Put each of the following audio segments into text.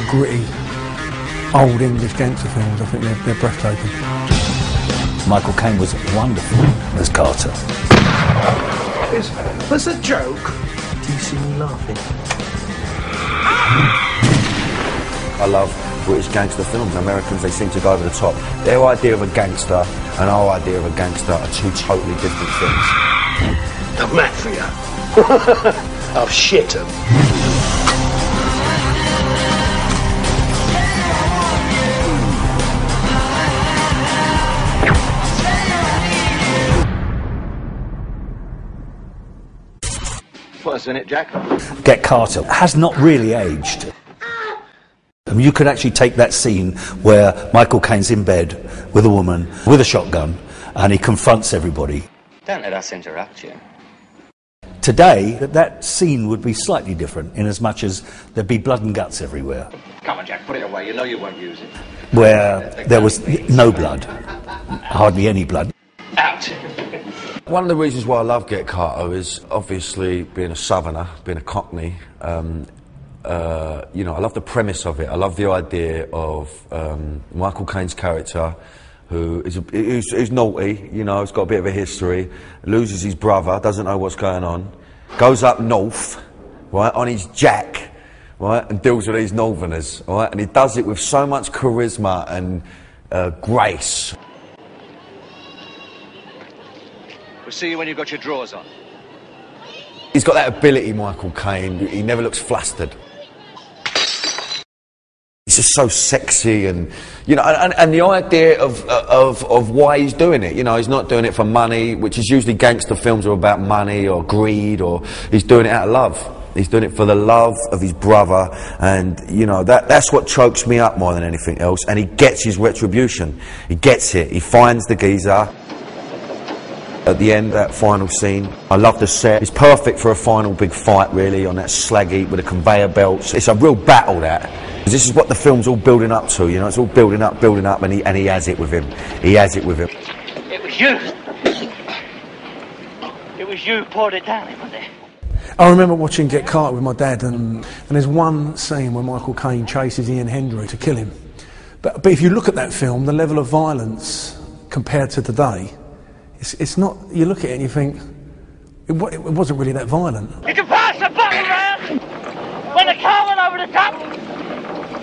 gritty, old English gangster films. I think they're breathtaking. Michael Caine was wonderful as Carter. Was a joke? Do you see me laughing? I love British gangster films. Americans, they seem to go over the top. Their idea of a gangster and our idea of a gangster are two totally different things. The mafia. I've shit 'em. What's in it, Jack? Get Carter has not really aged. I mean, you could actually take that scene where Michael Caine's in bed with a woman with a shotgun and he confronts everybody. Don't let us interrupt you. Today, that scene would be slightly different in as much as there'd be blood and guts everywhere. Come on, Jack, put it away. You know you won't use it. Where there was no blood, hardly any blood. Out. One of the reasons why I love Get Carter is obviously being a southerner, being a cockney. You know, I love the premise of it. I love the idea of Michael Caine's character, who's naughty, you know, he's got a bit of a history, loses his brother, doesn't know what's going on, goes up north, right, on his jack, right, and deals with these northerners, right, and he does it with so much charisma and grace. We'll see you when you've got your drawers on. He's got that ability, Michael Caine. He never looks flustered. He's just so sexy, and you know, and the idea of why he's doing it. You know, he's not doing it for money, which is usually gangster films are about money or greed, or he's doing it out of love. He's doing it for the love of his brother, and you know that's what chokes me up more than anything else. And he gets his retribution. He gets it. He finds the geezer. At the end, that final scene, I love the set. It's perfect for a final big fight, really, on that slag heap with the conveyor belts. It's a real battle, that. Because this is what the film's all building up to, you know. It's all building up, and he has it with him. He has it with him. It was you. It was you who poured it down, wasn't it? I remember watching Get Carter with my dad, and there's one scene where Michael Caine chases Ian Hendry to kill him. But if you look at that film, the level of violence compared to today, it's not, you look at it and you think, it wasn't really that violent. You can pass the bottle round when the car went over the top.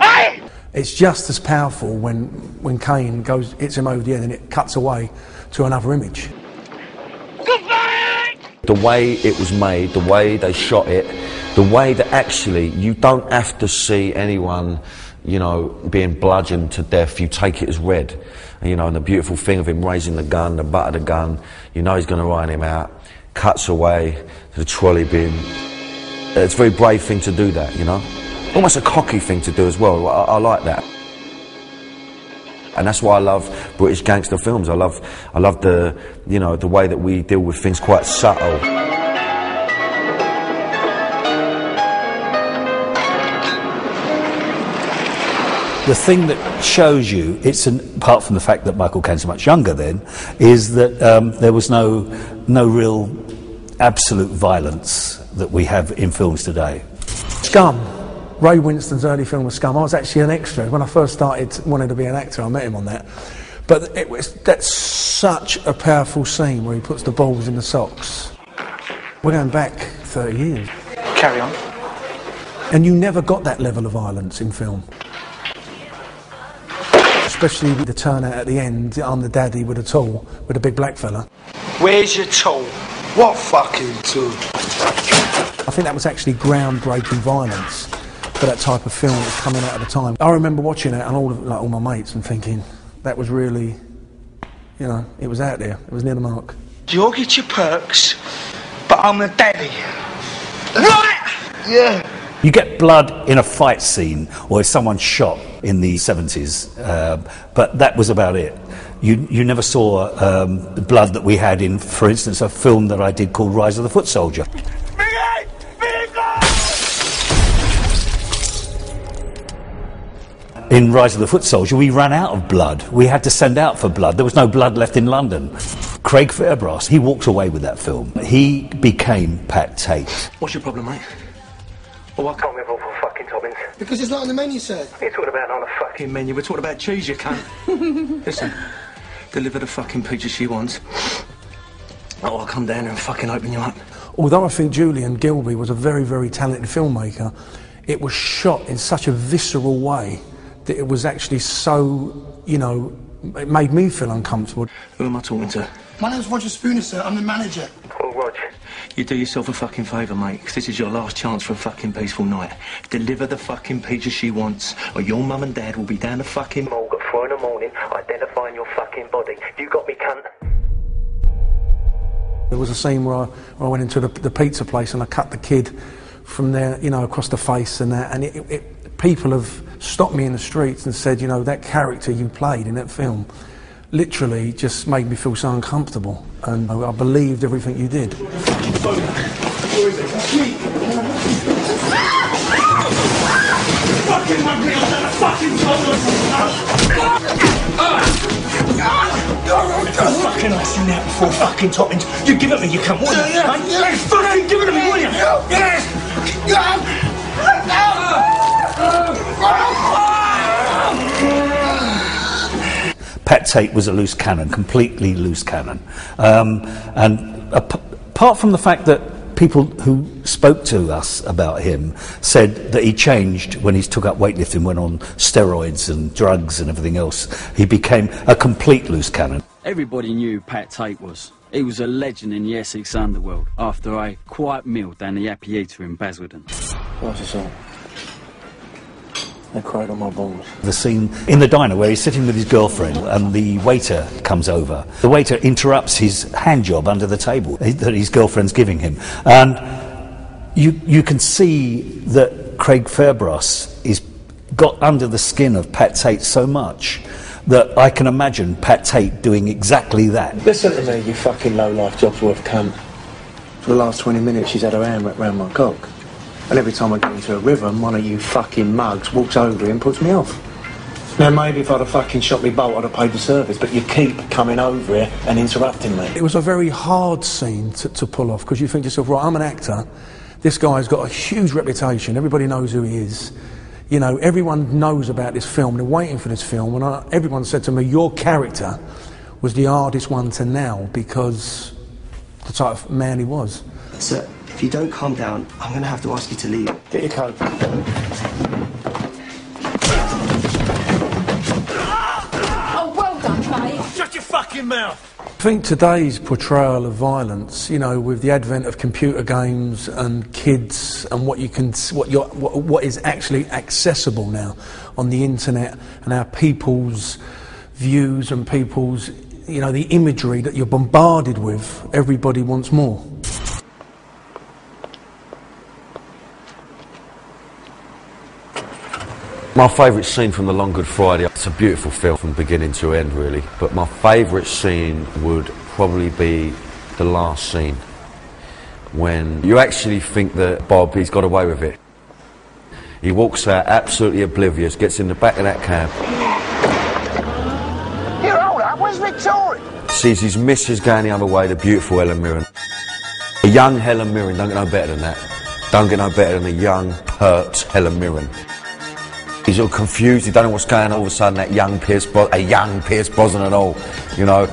Hey! It's just as powerful when Caine hits him over the head and it cuts away to another image. Goodbye! The way it was made, the way they shot it, the way that actually you don't have to see anyone, you know, being bludgeoned to death. You take it as read. You know, and the beautiful thing of him raising the gun, the butt of the gun, you know he's going to iron him out, cuts away to the trolley bin. It's a very brave thing to do that, you know. Almost a cocky thing to do as well. I like that. And that's why I love British gangster films. I love the, you know, the way that we deal with things quite subtle. The thing that shows you, apart from the fact that Michael Caine's much younger then, is that there was no real absolute violence that we have in films today. Scum. Ray Winston's early film was Scum. I was actually an extra. When I first started wanting to be an actor, I met him on that. But that's such a powerful scene where he puts the balls in the socks. We're going back 30 years. Carry on. And you never got that level of violence in film. Especially the turnout at the end, I'm the daddy with a tool, with a big black fella. Where's your tool? What fucking tool? I think that was actually groundbreaking violence for that type of film that was coming out at the time. I remember watching it and all my mates and thinking, that was really, you know, it was out there, it was near the mark. You'll get your perks, but I'm the daddy. Right? Yeah. You get blood in a fight scene, or if someone's shot in the 70s, but that was about it. You never saw the blood that we had in, for instance, a film that I did called Rise of the Foot Soldier. In Rise of the Foot Soldier, we ran out of blood. We had to send out for blood. There was no blood left in London. Craig Fairbrass, he walked away with that film. He became Pat Tate. What's your problem, mate? Well, I can't live off a fucking fucking toppings? Because it's not on the menu, sir. What are you talking about on a fucking menu? We're talking about cheese, you cunt. Listen, deliver the fucking pizza she wants. Oh, I'll come down there and fucking open you up. Although I think Julian Gilby was a very, very talented filmmaker, it was shot in such a visceral way that it was actually so, you know, it made me feel uncomfortable. Who am I talking to? My name's Roger Spooner, sir. I'm the manager. Oh, Rog, you do yourself a fucking favour, mate, because this is your last chance for a fucking peaceful night. Deliver the fucking pizza she wants, or your mum and dad will be down the fucking morgue at 4 in the morning identifying your fucking body. You got me, cunt? There was a scene where I went into the pizza place and I cut the kid from there, you know, across the face and that, and people have stopped me in the streets and said, you know, that character you played in that film literally just made me feel so uncomfortable, and I believed everything you did. Fucking I've seen that before, fucking toppings. You give it me, you cunt, won't you? Yeah. Fucking give it to me, will you? Yes! Pat Tate was a loose cannon, completely loose cannon. And apart from the fact that people who spoke to us about him said that he changed when he took up weightlifting, went on steroids and drugs and everything else, he became a complete loose cannon. Everybody knew who Pat Tate was. He was a legend in the Essex underworld after a quiet meal down the Happy Eater in Basildon. What's this all? They cried on my balls. The scene in the diner where he's sitting with his girlfriend and the waiter comes over. The waiter interrupts his hand job under the table that his girlfriend's giving him. And you can see that Craig Fairbrass is got under the skin of Pat Tate so much that I can imagine Pat Tate doing exactly that. Listen to me, you fucking low-life job's worth cunt. For the last 20 minutes she's had her hand wrapped round my cock. And every time I get into a rhythm, one of you fucking mugs walks over here and puts me off. Now, maybe if I'd have fucking shot me bolt, I'd have paid the service, but you keep coming over here and interrupting me. It was a very hard scene to pull off, because you think to yourself, right, I'm an actor, this guy's got a huge reputation, everybody knows who he is, you know, everyone knows about this film, they're waiting for this film, and everyone said to me, your character was the hardest one to nail, because the type of man he was. Sir, if you don't calm down, I'm going to have to ask you to leave. Get your coat. Oh, well done, mate. Shut your fucking mouth! I think today's portrayal of violence, you know, with the advent of computer games and kids and what is actually accessible now on the internet, and our people's views and people's, you know, the imagery that you're bombarded with, everybody wants more. My favourite scene from The Long Good Friday, it's a beautiful film from beginning to end really, but my favourite scene would probably be the last scene, when you actually think that Bob, he's got away with it. He walks out absolutely oblivious, gets in the back of that cab. Here, hold up, where's Victoria? Sees his missus going the other way, the beautiful Helen Mirren. A young Helen Mirren, don't get no better than that. Don't get no better than a young, pert Helen Mirren. He's all confused, he don't know what's going on, all of a sudden that young Pierce Brosnan and all, you know.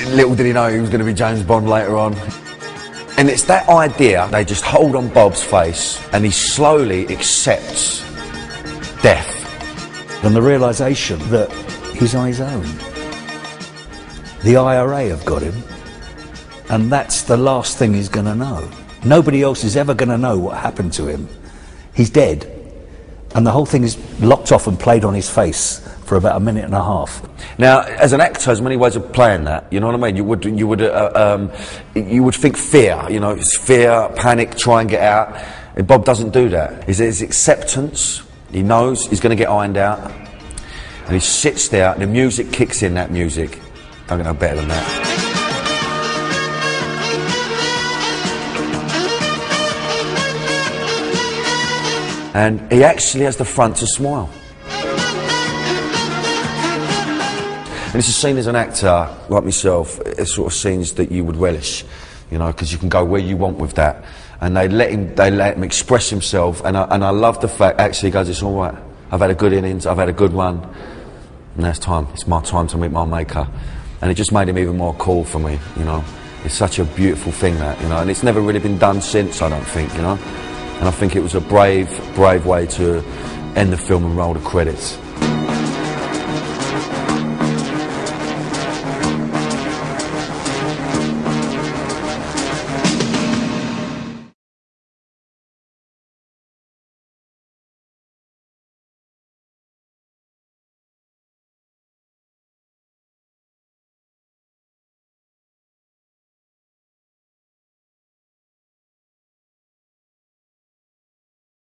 Little did he know he was going to be James Bond later on. And it's that idea, they just hold on Bob's face and he slowly accepts death. And the realisation that he's on his own. The IRA have got him, and that's the last thing he's going to know. Nobody else is ever going to know what happened to him. He's dead. And the whole thing is locked off and played on his face for about a minute and a half. Now, as an actor, there's many ways of playing that. You know what I mean? You would think fear. You know, it's fear, panic, try and get out. And Bob doesn't do that. It's acceptance. He knows he's going to get ironed out, and he sits there. And the music kicks in. That music. Don't get no better than that. And he actually has the front to smile. And it's a scene as an actor, like myself, it's sort of scenes that you would relish. you know, because you can go where you want with that. And they let him express himself, and I love the fact, actually, he goes, it's all right, I've had a good innings, I've had a good run, and that's time, it's my time to meet my maker. And it just made him even more cool for me, you know. It's such a beautiful thing, that, you know, and it's never really been done since, I don't think, you know. And I think it was a brave way to end the film and roll the credits.